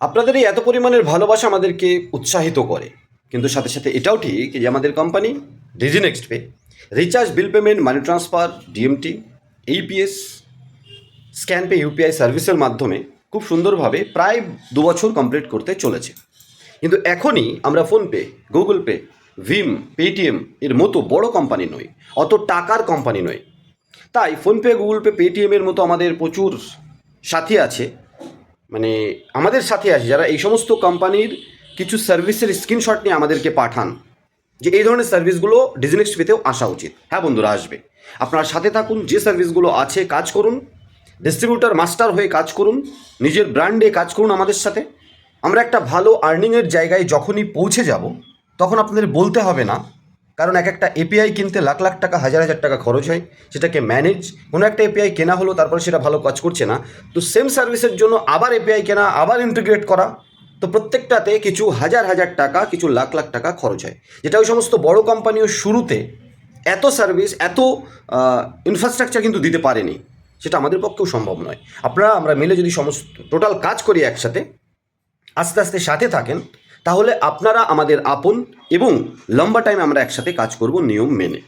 আপনাদের এই এত পরিমাণের ভালোবাসা আমাদেরকে উৎসাহিত করে, কিন্তু সাথে সাথে এটাও ঠিক যে আমাদের company Digi Next Pay recharge, bill payment, money transfer, DMT, AEPS, scan pay, UPI সার্ভিসের মাধ্যমে খুব সুন্দরভাবে প্রায় 2 বছর কমপ্লিট করতে চলেছে। কিন্তু এখনই আমরা ফোনপে, গুগল পে, ভিম, পেটিএম এর মতো বড় কোম্পানি নই, অত টাকার কোম্পানি নই। তাই ফোনপে, গুগল পে, পেটিএমের মতো আমাদের প্রচুর সাথী আছে, মানে আমাদের সাথে আছে যারা এই সমস্ত কোম্পানির কিছু সার্ভিসের স্ক্রিনশট নিয়ে আমাদেরকে পাঠান যে এই ধরনের সার্ভিসগুলো ডিজিনেক্সট পেতেও আসা উচিত। হ্যাঁ বন্ধুরা, আসবে। আপনারা সাথে থাকুন, যে সার্ভিসগুলো আছে কাজ করুন, ডিস্ট্রিবিউটার মাস্টার হয়ে কাজ করুন, নিজের ব্র্যান্ডে কাজ করুন আমাদের সাথে। আমরা একটা ভালো আর্নিংয়ের জায়গায় যখনই পৌঁছে যাব তখন আপনাদের বলতে হবে না, কারণ এক একটা এপিআই কিনতে লাখ লাখ টাকা, হাজার হাজার টাকা খরচ হয়। সেটাকে ম্যানেজ, কোনো একটা এপিআই কেনা হলো, তারপরে সেটা ভালো কাজ করছে না, তো সেম সার্ভিসের জন্য আবার এপিআই কেনা, আবার ইন্টিগ্রেট করা, তো প্রত্যেকটাতে কিছু হাজার হাজার টাকা, কিছু লাখ লাখ টাকা খরচ হয়, যেটা ওই সমস্ত বড় কোম্পানিও শুরুতে এত সার্ভিস, এত ইনফ্রাস্ট্রাকচার কিন্তু দিতে পারেনি। সেটা আমাদের পক্ষেও সম্ভব নয়। আমরা মিলে যদি সমস্ত টোটাল কাজ করি একসাথে, আস্তে আস্তে সাথে থাকেন, তাহলে আপনারা আমাদের আপন এবং লম্বা টাইম আমরা একসাথে কাজ করব নিয়ম মেনে।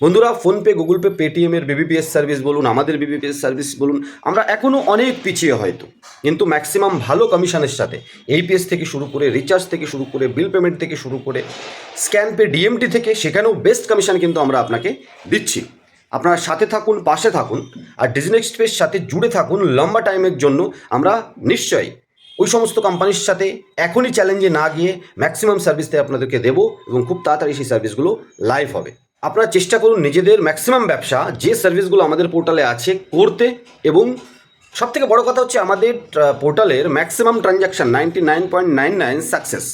বন্ধুরা, ফোনপে, গুগল পে, পেটিএমের বিবিপিএস সার্ভিস বলুন, আমাদের বিবিপিএস সার্ভিস বলুন, আমরা এখনও অনেক পিছিয়ে হয়তো, কিন্তু ম্যাক্সিমাম ভালো কমিশনের সাথে এইপিএস থেকে শুরু করে, রিচার্জ থেকে শুরু করে, বিল পেমেন্ট থেকে শুরু করে, স্ক্যান পে, ডিএমটি থেকে, সেখানেও বেস্ট কমিশন কিন্তু আমরা আপনাকে দিচ্ছি। আপনারা সাথে থাকুন, পাশে থাকুন, আর ডিজিনেক্সট পের সাথে জুড়ে থাকুন লম্বা টাইমের জন্য। আমরা নিশ্চয়ই ওই সমস্ত কোম্পানির সাথে এখনই চ্যালেঞ্জে না গিয়ে ম্যাক্সিমাম সার্ভিসটাই আপনাদেরকে দেবো, এবং খুব তাড়াতাড়ি সেই সার্ভিসগুলো লাইভ হবে। আপনারা চেষ্টা করুন নিজেদের ম্যাক্সিমাম ব্যবসা যে সার্ভিসগুলো আমাদের পোর্টালে আছে করতে, এবং সবথেকে বড় কথা হচ্ছে আমাদের পোর্টালের ম্যাক্সিমাম ট্রানজ্যাকশান 99.99 সাকসেস।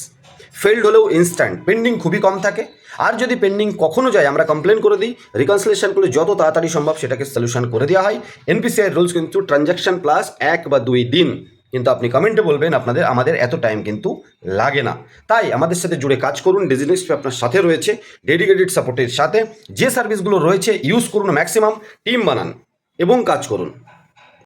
ফেল্ড হলেও ইনস্ট্যান্ট, পেন্ডিং খুবই কম থাকে। আর যদি পেন্ডিং কখনো যায়, আমরা কমপ্লেন করে দিই, রিকনসিলেশন করে যত তাড়াতাড়ি সম্ভব সেটাকে সলিউশন করে দেওয়া হয়। এনপিসিআই রুলস কিন্তু ট্রানজ্যাকশান প্লাস 1 বা 2 দিন, কিন্তু আপনি কমেন্টে বলবেন আমাদের এত টাইম কিন্তু লাগে না। তাই আমাদের সাথে জুড়ে কাজ করুন, ডিজিনেক্সট পে আপনার সাথে রয়েছে ডেডিকেটেড সাপোর্টের সাথে। যে সার্ভিসগুলো রয়েছে ইউজ করুন, ম্যাক্সিমাম টিম বানান এবং কাজ করুন।